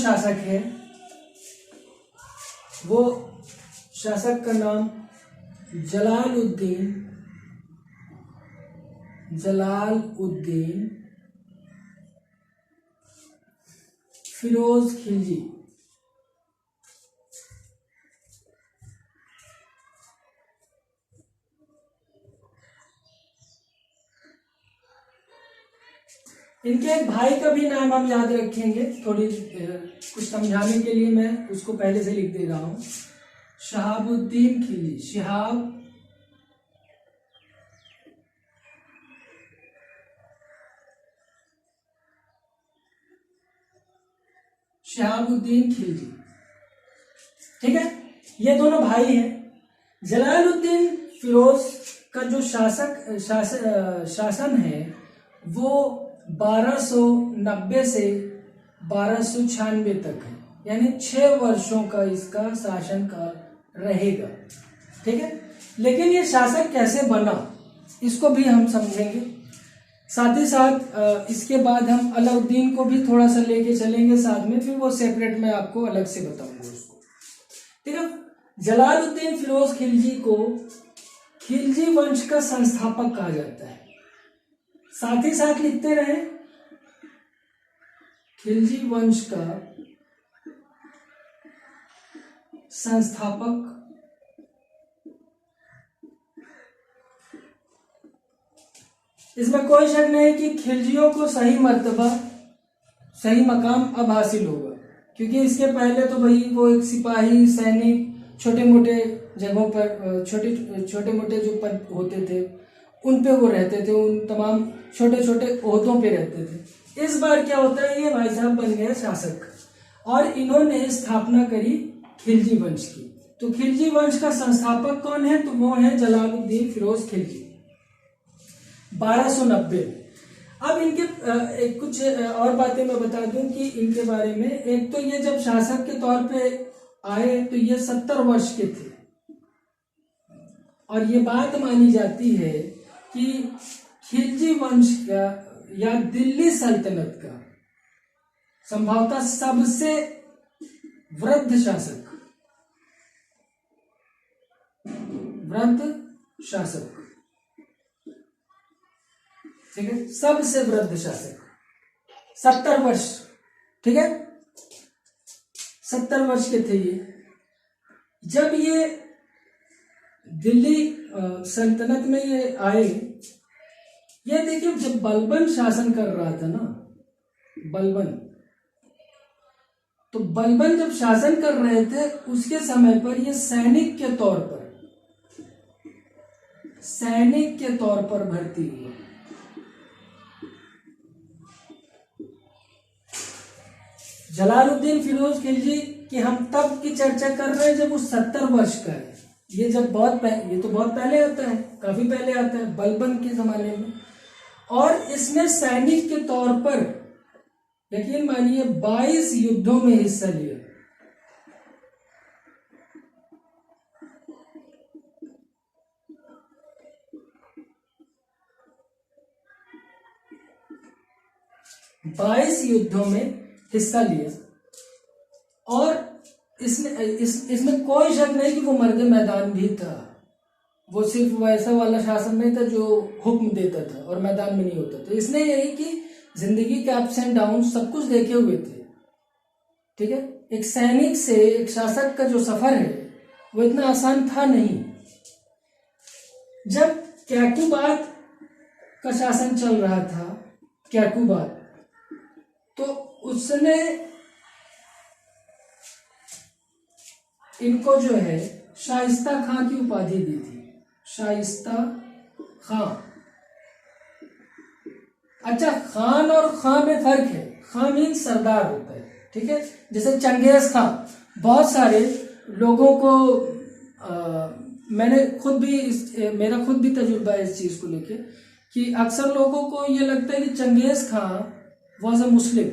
शासक है वो शासक का नाम जलालुद्दीन फिरोज खिलजी। इनके एक भाई का भी नाम हम याद रखेंगे, थोड़ी कुछ समझाने के लिए मैं उसको पहले से लिख दे रहा हूं। शहाबुद्दीन खिलजी, शहाबुद्दीन खिलजी। ठीक है, ये दोनों भाई हैं। जलालुद्दीन फिरोज का जो शासन है वो 1290 से 1296 तक है, यानी 6 वर्षों का इसका शासनकाल रहेगा। ठीक है, लेकिन ये शासक कैसे बना इसको भी हम समझेंगे। साथ ही साथ इसके बाद हम अलाउद्दीन को भी थोड़ा सा लेके चलेंगे साथ में, फिर वो सेपरेट मैं आपको अलग से बताऊंगा उसको। ठीक है, जलालुद्दीन फिरोज खिलजी को खिलजी वंश का संस्थापक कहा जाता है। साथ ही साथ लिखते रहे खिलजी वंश का संस्थापक। इसमें कोई शक नहीं कि खिलजियों को सही मर्तबा, सही मकाम अब हासिल होगा, क्योंकि इसके पहले तो भाई वो एक सिपाही, सैनिक, छोटे मोटे जगहों पर छोटे मोटे जो पद होते थे उन पे वो रहते थे, उन तमाम छोटे छोटे ओहदों पे रहते थे। इस बार क्या होता है, ये भाई साहब बन गए शासक और इन्होंने स्थापना करी खिलजी वंश की। तो खिलजी वंश का संस्थापक कौन है, तो वो है जलालुद्दीन फिरोज खिलजी 1290। अब इनके कुछ और बातें मैं बता दूं कि इनके बारे में। एक तो ये जब शासक के तौर पे आए तो ये 70 वर्ष के थे और ये बात मानी जाती है कि खिलजी वंश का या दिल्ली सल्तनत का संभवतः सबसे वृद्ध शासक, ठीक है, सबसे वृद्ध शासक 70 वर्ष। ठीक है, 70 वर्ष के थे ये जब ये दिल्ली सल्तनत में ये आए। ये देखिए, जब बलबन शासन कर रहा था ना, तो बलबन जब शासन कर रहे थे उसके समय पर ये सैनिक के तौर पर भर्ती हुआ। जलालुद्दीन फिरोज खिलजी की हम तब की चर्चा कर रहे हैं जब वो 70 वर्ष का है। ये तो बहुत पहले आता है, काफी पहले आता है, बलबन के जमाने में। और इसने सैनिक के तौर पर यकीन मानिए 22 युद्धों में हिस्सा लिया। और इसमें कोई शक नहीं कि वो मर्द मैदान भी था। वो सिर्फ वैसा वाला शासन नहीं था जो हुक्म देता था और मैदान में नहीं होता था। इसने यही कि जिंदगी के अप्स एंड डाउन सब कुछ देखे हुए थे। ठीक है, एक सैनिक से एक शासक का जो सफर है वो इतना आसान था नहीं। जब कैकुबात का शासन चल रहा था, तो उसने इनको जो है शाइस्ता खां की उपाधि दी थी। शाइस्ता खां। अच्छा, खान और खां में फर्क है। खां मीन सरदार होता है। ठीक है, जैसे चंगेज खां, बहुत सारे लोगों को मेरा खुद भी तजुर्बा है इस चीज को लेके कि अक्सर लोगों को ये लगता है कि चंगेज खां वॉज अ मुस्लिम,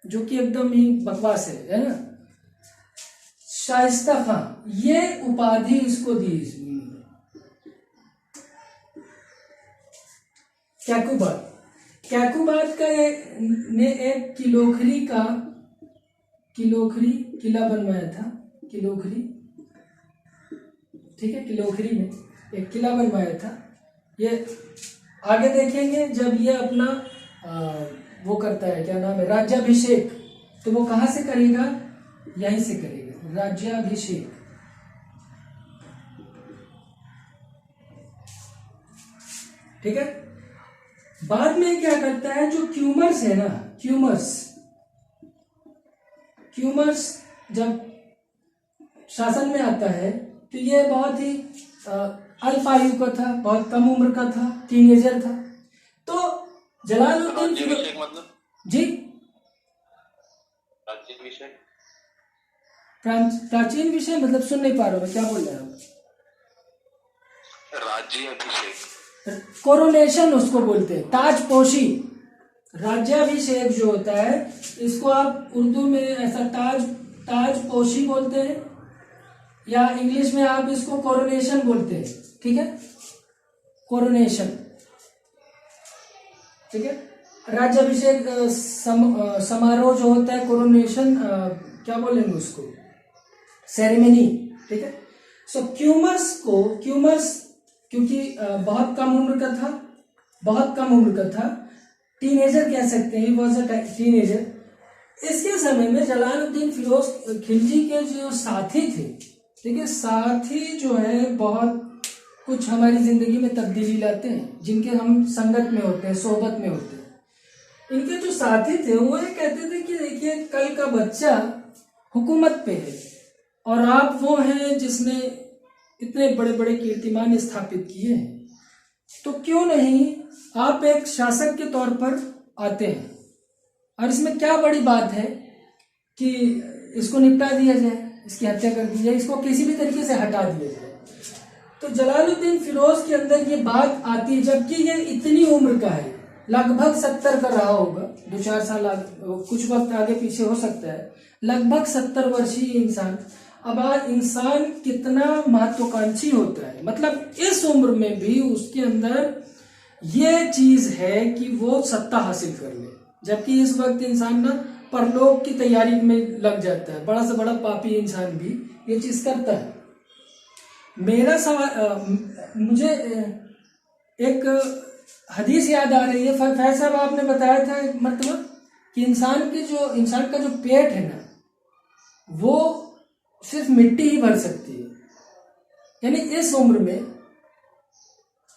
जो कि एकदम ही बकवास है ना। शाइस्ता खां, ये उपाधि इसको दी इसने। कैकुबात का एक किलोखरी का किलोखरी किला बनवाया था, किलोखरी, ठीक है, किलोखरी में एक किला बनवाया था। ये आगे देखेंगे जब ये अपना वो करता है, क्या नाम है, राज्याभिषेक, तो वो कहाँ से करेगा, यहीं से करेगा, राज्याभिषेक। ठीक है। बाद में क्या करता है, जो क्यूमर्स है ना, क्यूमर्स जब शासन में आता है तो ये बहुत ही अल्प आयु का था, बहुत कम उम्र का था, टीनेजर था। तो जलालुद्दीन फिरोज, मतलब जी, प्राचीन विषय मतलब सुन नहीं पा रहा हूँ, क्या बोल रहे हैं आप? राज्याभिषेक, कोरोनेशन उसको बोलते हैं, ताजपोशी। राज्याभिषेक जो होता है इसको आप उर्दू में ऐसा ताजपोशी बोलते हैं, या इंग्लिश में आप इसको कोरोनेशन बोलते हैं। ठीक है, कोरोनेशन, ठीक है। राज्याभिषेक समारोह जो होता है, कोरोनेशन क्या बोलेंगे उसको, सेरेमनी। ठीक है। सो क्यूमर्स क्योंकि बहुत कम उम्र का था, टीनेजर कह सकते हैं, वॉज अ टीनेजर। इसके समय में जलालुद्दीन फिरोज खिलजी के जो साथी थे, ठीक है, साथी जो है बहुत कुछ हमारी जिंदगी में तब्दीली लाते हैं, जिनके हम संगत में होते हैं, सोहबत में होते हैं। इनके जो साथी थे वो ये कहते थे कि देखिए कल का बच्चा हुकूमत पे है और आप वो हैं जिसने इतने बड़े बड़े कीर्तिमान स्थापित किए हैं, तो क्यों नहीं आप एक शासक के तौर पर आते हैं, और इसमें क्या बड़ी बात है कि इसको निपटा दिया जाए, इसकी हत्या कर दी जाए, इसको किसी भी तरीके से हटा दिया जाए। तो जलालुद्दीन फिरोज के अंदर ये बात आती है, जबकि ये इतनी उम्र का है, लगभग 70 का रहा होगा, 2-4 साल कुछ वक्त आगे पीछे हो सकता है, लगभग 70 वर्षीय इंसान। अब आज इंसान कितना महत्वाकांक्षी होता है, मतलब इस उम्र में भी उसके अंदर ये चीज है कि वो सत्ता हासिल कर ले, जबकि इस वक्त इंसान ना परलोक की तैयारी में लग जाता है। बड़ा से बड़ा पापी इंसान भी ये चीज करता है। मेरा सवाल, मुझे एक हदीस याद आ रही है, फैज साहब आपने बताया था एक मरतबा कि इंसान का जो पेट है ना, वो सिर्फ मिट्टी ही भर सकती है, यानी इस उम्र में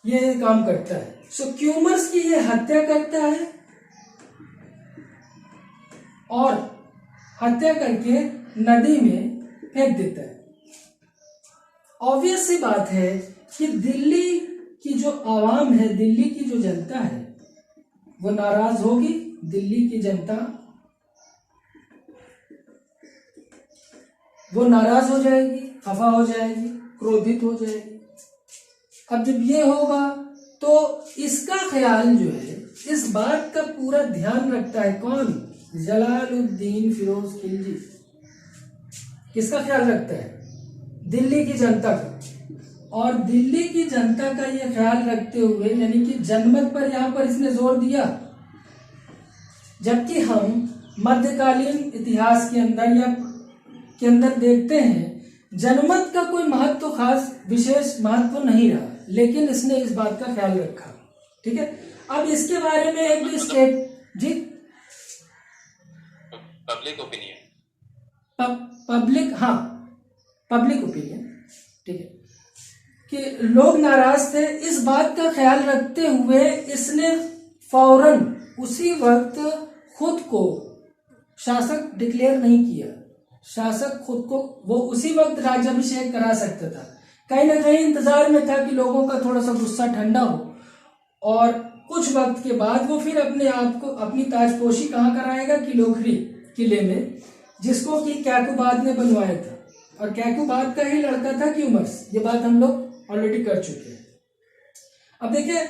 ये काम करता है। सो क्यूमर्स की ये हत्या करता है और हत्या करके नदी में फेंक देता है। ऑब्वियस सी बात है कि दिल्ली की जो आवाम है, दिल्ली की जो जनता है, वो नाराज होगी। दिल्ली की जनता वो नाराज हो जाएगी, खफा हो जाएगी, क्रोधित हो जाएगी। अब जब ये होगा तो इसका ख्याल जो है, इस बात का पूरा ध्यान रखता है कौन, जलालुद्दीन फिरोज खिलजी। किसका ख्याल रखता है, दिल्ली की जनता का। और दिल्ली की जनता का ये ख्याल रखते हुए, यानी कि जनमत पर यहां पर इसने जोर दिया, जबकि हम मध्यकालीन इतिहास के अंदर देखते हैं जनमत का कोई महत्व, खास विशेष महत्व नहीं रहा, लेकिन इसने इस बात का ख्याल रखा। ठीक है। अब इसके बारे में एक भी स्टेट, जी, पब्लिक ओपिनियन, पब्लिक ओपिनियन, ठीक है, कि लोग नाराज थे। इस बात का ख्याल रखते हुए इसने फौरन उसी वक्त खुद को शासक डिक्लेयर नहीं किया। शासक खुद को वो उसी वक्त राज्याभिषेक करा सकता था, कहीं ना कहीं इंतजार में था कि लोगों का थोड़ा सा गुस्सा ठंडा हो, और कुछ वक्त के बाद वो फिर अपने आप को, अपनी ताजपोशी कहाँ कराएगा, किलोखरी किले में, जिसको कि कैकुबाद ने बनवाया था, और कैकुबाद का ही लड़का था क्यूमर्स। ये बात हम लोग ऑलरेडी कर चुके हैं। अब देखिए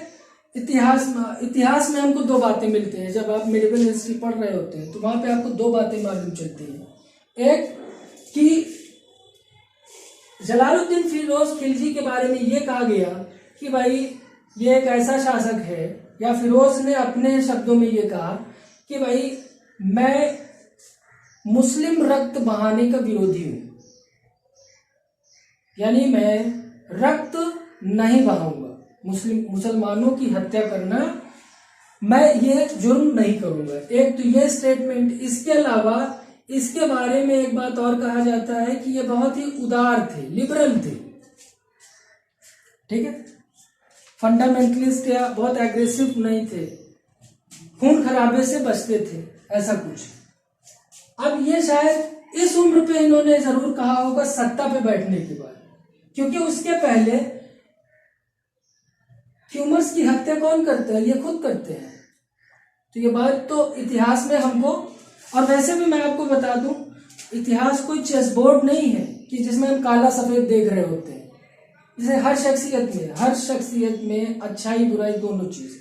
इतिहास में हमको दो बातें मिलती हैं। जब आप मेडिकल हिस्ट्री पढ़ रहे होते हैं तो वहां पे आपको दो बातें मालूम चलती हैं। एक कि जलालुद्दीन फिरोज खिलजी के बारे में ये कहा गया कि भाई ये एक ऐसा शासक है, या फिरोज ने अपने शब्दों में ये कहा कि भाई मैं मुस्लिम रक्त बहाने का विरोधी हूं, यानी मैं रक्त नहीं बहाऊंगा, मुसलमानों की हत्या करना मैं ये जुर्म नहीं करूंगा। एक तो ये स्टेटमेंट। इसके अलावा इसके बारे में एक बात और कहा जाता है कि ये बहुत ही उदार थे, लिबरल थे, ठीक है, फंडामेंटलिस्ट या बहुत एग्रेसिव नहीं थे, खून खराबे से बचते थे, ऐसा कुछ। अब ये शायद इस उम्र पे इन्होंने जरूर कहा होगा सत्ता पे बैठने के बाद, क्योंकि उसके पहले ह्यूमर्स की हत्या कौन करते हैं? ये खुद करते हैं। तो ये बात तो इतिहास में हमको, और वैसे भी मैं आपको बता दूं, इतिहास कोई चेस बोर्ड नहीं है कि जिसमें हम काला सफेद देख रहे होते हैं। जैसे हर शख्सियत में अच्छाई बुराई दोनों चीज।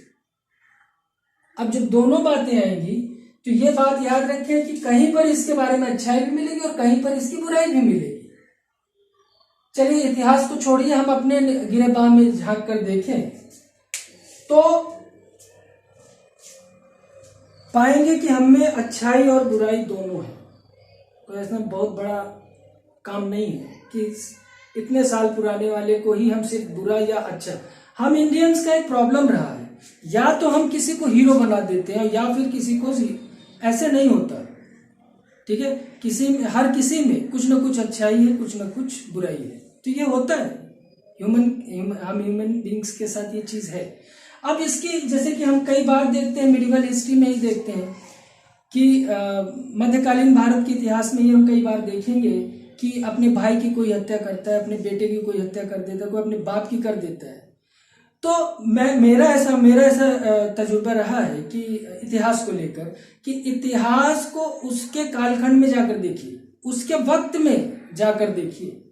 अब जब दोनों बातें आएंगी तो ये बात याद रखें कि कहीं पर इसके बारे में अच्छाई भी मिलेगी और कहीं पर इसकी बुराई भी मिलेगी। चलिए इतिहास को छोड़िए, हम अपने गिरेबान में झांक कर देखें तो पाएंगे कि हम में अच्छाई और बुराई दोनों है। तो ऐसा बहुत बड़ा काम नहीं है कि इतने साल पुराने वाले को ही हम सिर्फ बुरा या अच्छा। हम इंडियंस का एक प्रॉब्लम रहा है, या तो हम किसी को हीरो बना देते हैं या फिर किसी को, ऐसे नहीं होता, ठीक है। हर किसी में कुछ ना कुछ अच्छाई है, कुछ ना कुछ बुराई है। तो ये होता है, हम ह्यूमन बींग्स के साथ ये चीज है। अब इसकी, जैसे कि हम कई बार देखते हैं, मिडिवल हिस्ट्री में ही देखते हैं कि मध्यकालीन भारत के इतिहास में ही हम कई बार देखेंगे कि अपने भाई की कोई हत्या करता है, अपने बेटे की कोई हत्या कर देता है, कोई अपने बाप की कर देता है। तो मेरा ऐसा तजुर्बा रहा है कि इतिहास को लेकर, कि इतिहास को उसके कालखंड में जाकर देखिए, उसके वक्त में जाकर देखिए।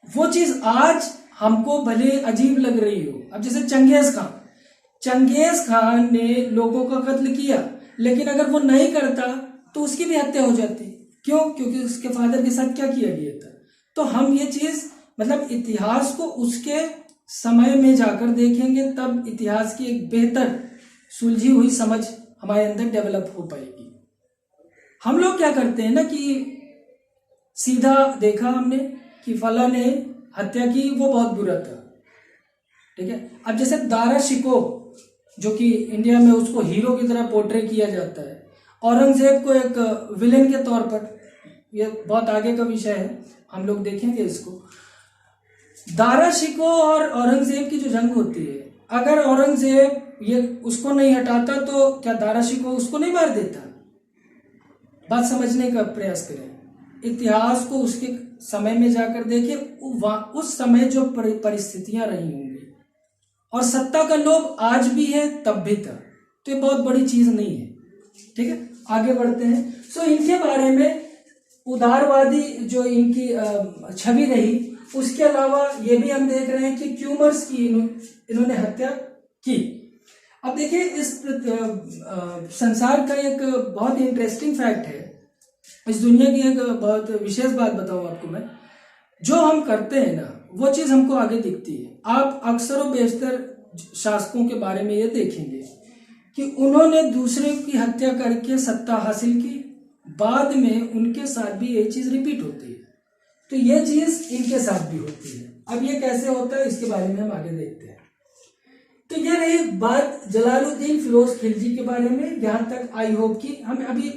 वो चीज आज हमको भले अजीब लग रही हो। अब जैसे चंगेज खान ने लोगों का कत्ल किया, लेकिन अगर वो नहीं करता तो उसकी भी हत्या हो जाती। क्यों? क्योंकि उसके फादर के साथ क्या किया गया था। तो हम ये चीज, मतलब इतिहास को उसके समय में जाकर देखेंगे, तब इतिहास की एक बेहतर सुलझी हुई समझ हमारे अंदर डेवलप हो पाएगी। हम लोग क्या करते हैं ना कि सीधा देखा हमने कि फला ने हत्या की, वो बहुत बुरा था, ठीक है। अब जैसे दारा शिको, जो कि इंडिया में उसको हीरो की तरह पोर्ट्रे किया जाता है, औरंगजेब को एक विलेन के तौर पर, ये बहुत आगे का विषय है, हम लोग देखेंगे इसको। दारा शिको और औरंगजेब की जो जंग होती है, अगर औरंगजेब ये उसको नहीं हटाता तो क्या दारा शिको उसको नहीं मार देता? बात समझने का प्रयास करें, इतिहास को उसके समय में जाकर देखें, उस समय जो परिस्थितियां रही होंगी, और सत्ता का लोभ आज भी है, तब भी था। तो ये बहुत बड़ी चीज नहीं है, ठीक है। आगे बढ़ते हैं। सो इनके बारे में उदारवादी जो इनकी छवि रही, उसके अलावा ये भी हम देख रहे हैं कि क्यूमर्स की इन्होंने हत्या की। अब देखिए, इस संसार का एक बहुत इंटरेस्टिंग फैक्ट है, इस दुनिया की एक बहुत विशेष बात बताऊं आपको मैं, जो हम करते हैं ना वो चीज हमको आगे दिखती है। आप अक्सर और बेशतर शासकों के बारे में ये देखेंगे कि उन्होंने दूसरे की हत्या करके सत्ता हासिल की, बाद में उनके साथ भी ये चीज रिपीट होती है। तो ये चीज इनके साथ भी होती है। अब ये कैसे होता है, इसके बारे में हम आगे देखते हैं। तो ये रही बात जलालुद्दीन फिरोज खिलजी के बारे में। यहां तक आई होप कि हम अभी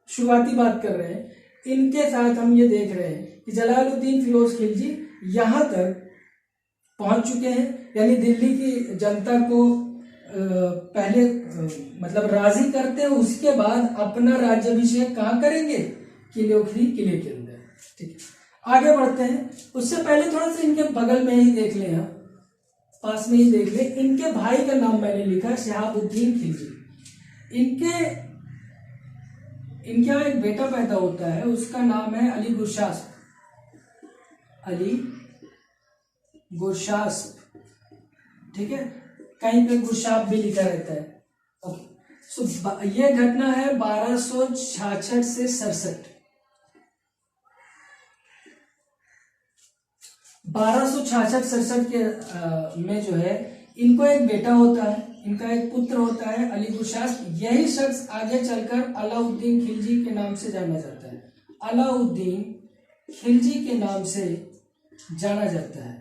शुरुआती बात कर रहे हैं, इनके साथ हम ये देख रहे हैं कि जलालुद्दीन फिरोज खिलजी यहां तक पहुंच चुके हैं, यानी दिल्ली की जनता को पहले मतलब राजी करते हैं, उसके बाद अपना राज्याभिषेक कहाँ करेंगे? किलियोखरी किले के अंदर, ठीक है। आगे बढ़ते हैं। उससे पहले थोड़ा सा इनके बगल में ही देख लें, यहाँ पास में ही देख लें। इनके भाई का नाम मैंने लिखा शहाबुद्दीन खिलजी। इनके यहाँ एक बेटा पैदा होता है, उसका नाम है अली गुरशास्प, ठीक है। कहीं पे गुरशाप भी लिखा रहता है। ओके, सो ये घटना है 1266 से 67। 1266-67 के में जो है इनको एक बेटा होता है, इनका एक पुत्र होता है अली गुरशास्प। यही शख्स आगे चलकर अलाउद्दीन खिलजी के नाम से जाना जाता है। अलाउद्दीन खिलजी के नाम से जाना जाता है।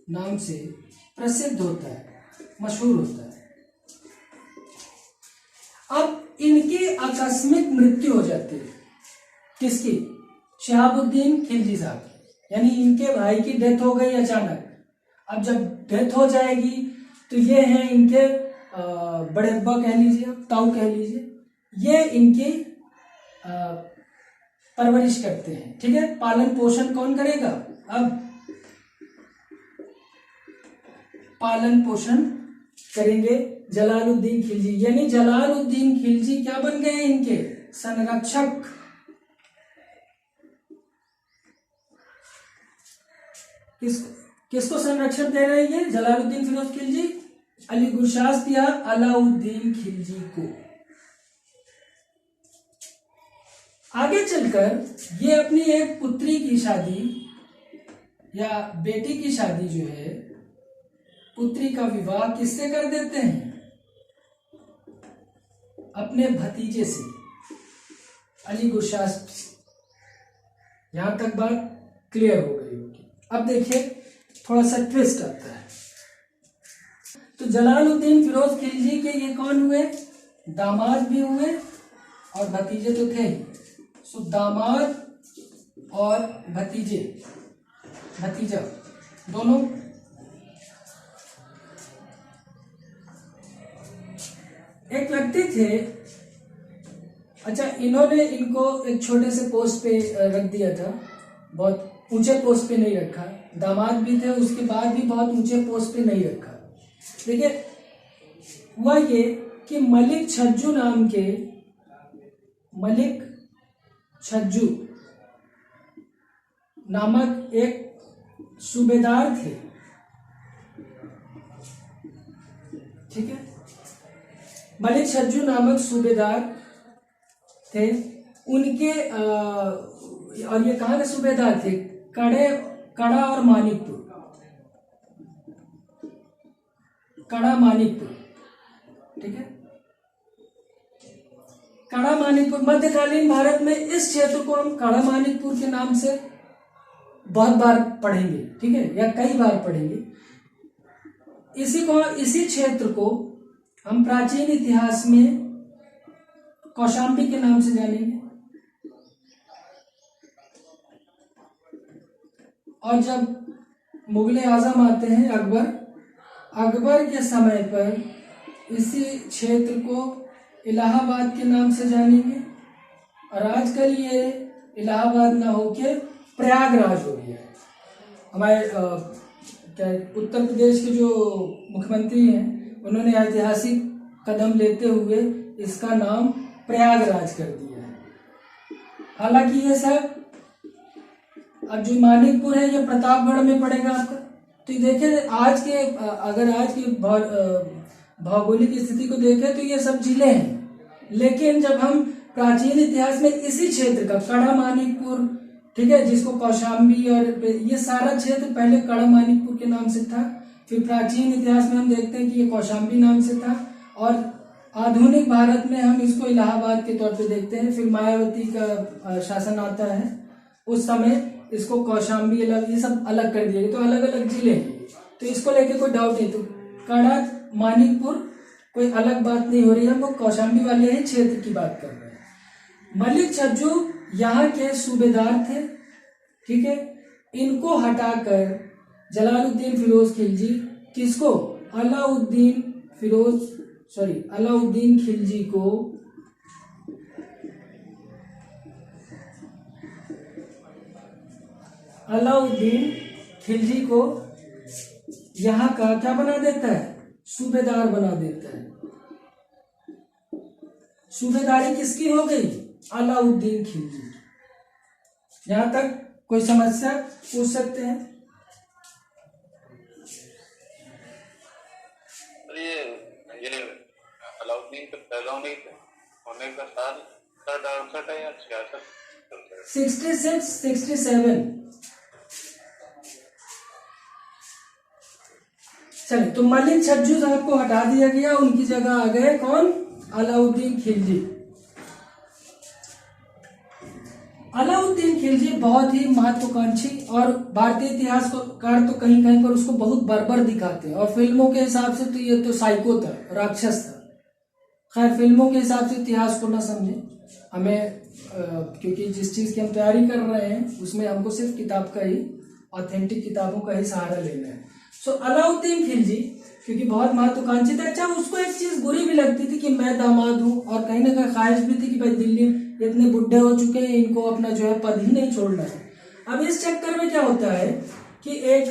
नाम से प्रसिद्ध होता है, मशहूर होता है। अब इनकी आकस्मिक मृत्यु हो जाती है। किसकी? शहाबुद्दीन खिलजी साहब की। यानी इनके भाई की डेथ हो गई अचानक। अब जब डेथ हो जाएगी तो ये हैं इनके बड़े अब्बा कह लीजिए, ताऊ कह लीजिए, ये इनकी परवरिश करते हैं। ठीक है, पालन पोषण कौन करेगा? अब पालन पोषण करेंगे जलालुद्दीन खिलजी। यानी जलालुद्दीन खिलजी क्या बन गए? इनके संरक्षक। किसको संरक्षण दे रहे हैं? जलालुद्दीन फिरोज खिलजी अली गुरशास्प या अलाउद्दीन खिलजी को। आगे चलकर ये अपनी एक पुत्री की शादी या बेटी की शादी जो है, पुत्री का विवाह किससे कर देते हैं? अपने भतीजे से, अली गुरशास्प से। यहां तक बात क्लियर हो गई होगी। अब देखिए थोड़ा सा ट्विस्ट आता है। तो जलालुद्दीन फिरोज खिलजी के ये कौन हुए? दामाद भी हुए और भतीजे तो थे ही। सो दामाद और भतीजा दोनों एक व्यक्ति थे। अच्छा, इन्होंने इनको एक छोटे से पोस्ट पे रख दिया था, बहुत ऊंचे पोस्ट पे नहीं रखा। दामाद भी थे, उसके बाद भी बहुत ऊंचे पोस्ट पे नहीं रखा। देखिए हुआ ये कि मलिक छज्जू नामक एक सूबेदार थे। ठीक है, मलिक छज्जू नामक सूबेदार थे। उनके और ये कहाँ के सूबेदार थे? कड़ा और मानिकपुर। कड़ा मानिकपुर, ठीक है। कड़ा मानिकपुर मध्यकालीन भारत में इस क्षेत्र को हम कड़ा मानिकपुर के नाम से बहुत बार पढ़ेंगे, ठीक है, या कई बार पढ़ेंगे। इसी क्षेत्र को हम प्राचीन इतिहास में कौशाम्बी के नाम से जानेंगे। और जब मुगले आजम आते हैं अकबर के समय पर इसी क्षेत्र को इलाहाबाद के नाम से जानेंगे। और आजकल ये इलाहाबाद ना होके प्रयागराज हो गया है। हमारे उत्तर प्रदेश के जो मुख्यमंत्री हैं उन्होंने ऐतिहासिक कदम लेते हुए इसका नाम प्रयागराज कर दिया है। हालांकि ये सब अब जो मानिकपुर है ये प्रतापगढ़ में पड़ेगा आपका। तो देखिए अगर आज की भौगोलिक स्थिति को देखें तो ये सब जिले हैं। लेकिन जब हम प्राचीन इतिहास में इसी क्षेत्र का कड़ा मानिकपुर, ठीक है, जिसको कौशाम्बी और ये सारा क्षेत्र पहले कड़ा मानिकपुर के नाम से था। फिर प्राचीन इतिहास में हम देखते हैं कि ये कौशाम्बी नाम से था। और आधुनिक भारत में हम इसको इलाहाबाद के तौर पे देखते हैं। फिर मायावती का शासन आता है, उस समय इसको कौशाम्बी ये सब अलग कर दिया गया। तो अलग अलग जिले हैं, तो इसको लेके कोई डाउट नहीं। तो कड़ा मानिकपुर कोई अलग बात नहीं हो रही है, हम वो कौशाम्बी वाले ही क्षेत्र की बात कर रहे हैं। मलिक छज्जू यहाँ के सूबेदार थे, ठीक है। इनको हटाकर जलालुद्दीन फिरोज खिलजी किसको? अलाउद्दीन खिलजी को यहाँ का क्या बना देता है? सूबेदार बना देता है। सूबेदारी किसकी हो गई? अलाउद्दीन खिलजी। यहां तक कोई समस्या पूछ सकते हैं? ये अलाउद्दीन का पैदा होने का साल 68 है या 66 66, 67। चलिए, तो मलिक छज्जू साहब को हटा दिया गया, उनकी जगह आ गए कौन? अलाउद्दीन खिलजी। अलाउद्दीन खिलजी बहुत ही महत्वाकांक्षी, और भारतीय इतिहासकार तो कहीं कहीं पर उसको बहुत बर्बर दिखाते हैं, और फिल्मों के हिसाब से तो ये तो साइको था, राक्षस था। खैर, फिल्मों के हिसाब से इतिहास को ना समझे हमें, क्योंकि जिस चीज की हम तैयारी कर रहे हैं उसमें हमको सिर्फ किताब का ही, ऑथेंटिक किताबों का ही सहारा लेना है। सो अलाउद्दीन खिलजी क्योंकि बहुत महत्वाकांक्षी था। अच्छा, उसको एक चीज बुरी भी लगती थी कि मैं दामाद हूं, और कहीं ना कहीं ख्वाहिश भी थी कि भाई दिल्ली इतने बुढ़े हो चुके हैं, इनको अपना जो है पद ही नहीं छोड़ना है। अब इस चक्कर में क्या होता है कि एक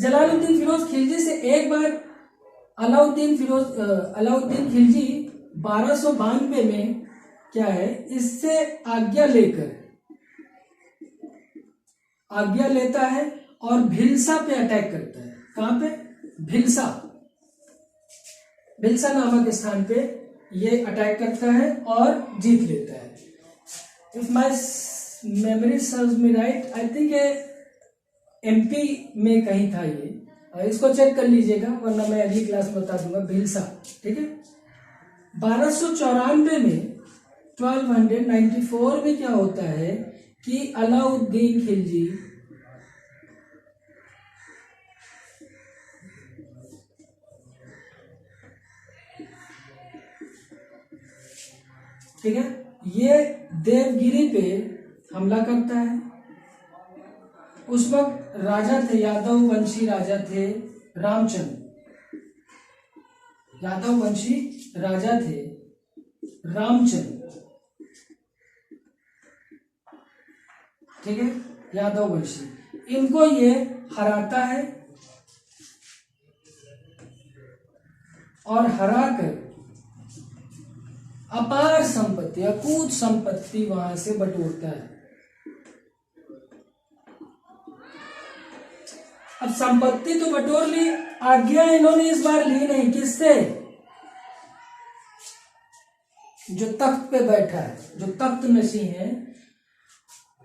जलालुद्दीन फिरोज खिलजी से एक बार अलाउद्दीन खिलजी 1292 में क्या है, इससे आज्ञा लेता है और भिलसा पे अटैक करता है। कहां पे? भिलसा नामक स्थान पे ये अटैक करता है और जीत लेता है। If my memory serves me right, I think MP में कहीं था ये, इसको चेक कर लीजिएगा वरना मैं अगली क्लास में बता दूंगा। भिलसा, ठीक है। 1294 में 1294 में क्या होता है कि अलाउद्दीन खिलजी ठीक है, ये देवगिरी पे हमला करता है। उस वक्त राजा थे, यादव वंशी राजा थे रामचंद्र, यादव वंशी राजा थे रामचंद्र, ठीक है, यादव वंशी। इनको ये हराता है और हराकर अपार संपत्ति, अकूत संपत्ति वहां से बटोरता है। अब संपत्ति तो बटोर ली, आज्ञा इन्होंने इस बार ली नहीं। किससे? जो तख्त पे बैठा है, जो तख्त नशी है,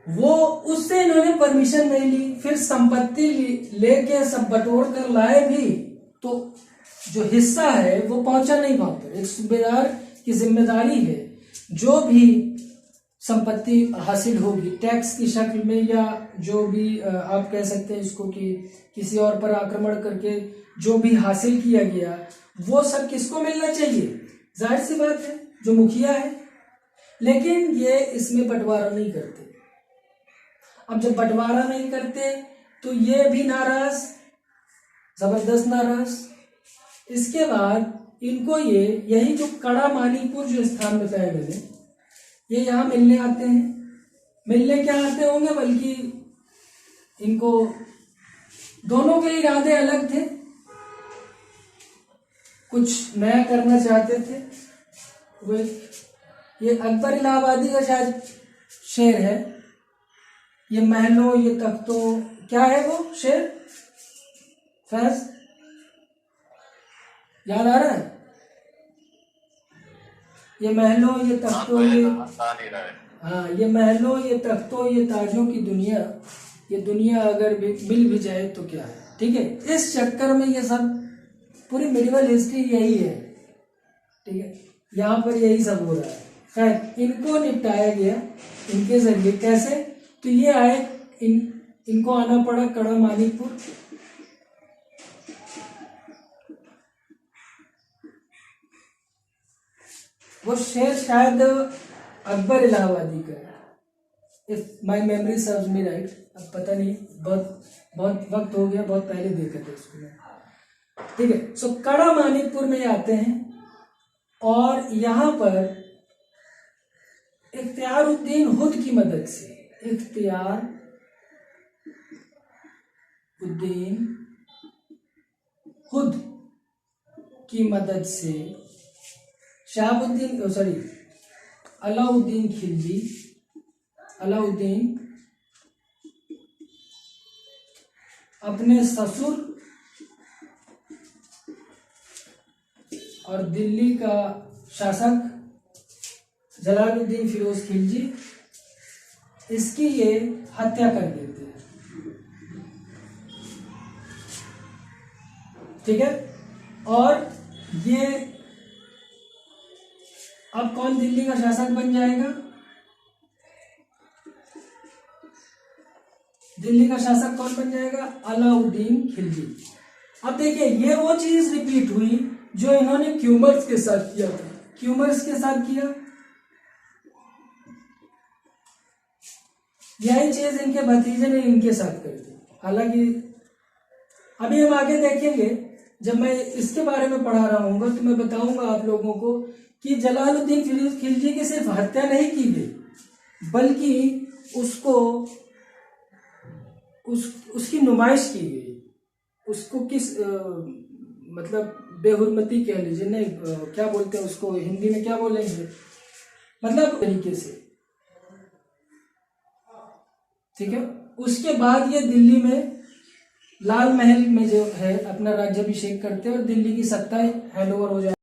वो उससे इन्होंने परमिशन नहीं ली। फिर संपत्ति लेके सब बटोर कर लाए भी, तो जो हिस्सा है वो पहुंचा नहीं वहां पर। एक सूबेदार की जिम्मेदारी है जो भी संपत्ति हासिल होगी टैक्स की शक्ल में, या जो भी आप कह सकते हैं इसको कि किसी और पर आक्रमण करके जो भी हासिल किया गया, वो सब किसको मिलना चाहिए? जाहिर सी बात है जो मुखिया है। लेकिन ये इसमें बंटवारा नहीं करते। अब जब बंटवारा नहीं करते तो ये भी नाराज, जबरदस्त नाराज। इसके बाद इनको यही जो कड़ा मानीपुर जो स्थान बताया मैंने, ये यहाँ मिलने आते हैं। मिलने क्या आते होंगे, बल्कि इनको दोनों के इरादे अलग थे, कुछ नया करना चाहते थे। वो ये अकबर इलाहाबादी का शायद शेर है, ये महलों ये तख्तों, क्या है वो शेर? फैज याद आ रहा है? ये महलों ये तख्तों ये, हाँ, ये महलों ये तख्तों ये ताजों की दुनिया, ये दुनिया अगर मिल भी जाए तो क्या है। ठीक है, इस चक्कर में ये सब पूरी मेडिवल हिस्ट्री यही है। ठीक है, यहाँ पर यही सब हो रहा है। खैर, इनको निपटाया गया इनके जरिए। कैसे? तो ये आए, इनको आना पड़ा कड़ा मानीपुर। वो शेर शायद अकबर इलाहाबादी का है, if my memory serves me right. अब पता नहीं, बहुत वक्त हो गया, बहुत पहले देखा था इसको मैं। ठीक है, सो कड़ा मानिकपुर में आते हैं और यहां पर इख्तियारुद्दीन हुद की मदद से, इख्तियारुद्दीन हुद की मदद से अलाउद्दीन खिलजी, अलाउद्दीन अपने ससुर और दिल्ली का शासक जलालुद्दीन फिरोज खिलजी इसकी ये हत्या कर देते हैं। ठीक है, और ये अब कौन दिल्ली का शासक बन जाएगा? दिल्ली का शासक कौन बन जाएगा? अलाउद्दीन खिलजी। अब देखिए, ये वो चीज रिपीट हुई जो इन्होंने क्यूमर्स के साथ किया था। क्यूमर्स के साथ किया, यही चीज इनके भतीजे ने इनके साथ कर दी। हालांकि अभी हम आगे देखेंगे, जब मैं इसके बारे में पढ़ा रहा हूँ तो मैं बताऊंगा आप लोगों को कि जलालुद्दीन खिलजी की सिर्फ हत्या नहीं की गई, बल्कि उसको उसकी नुमाइश की गई। उसको किस मतलब बेहुरमती कह लीजिए, नहीं क्या बोलते हैं उसको हिंदी में, क्या बोलेंगे, मतलब तरीके से। ठीक है, उसके बाद ये दिल्ली में लाल महल में जो है अपना राज्याभिषेक करते हैं और दिल्ली की सत्ता हैंडओवर हो जाती है।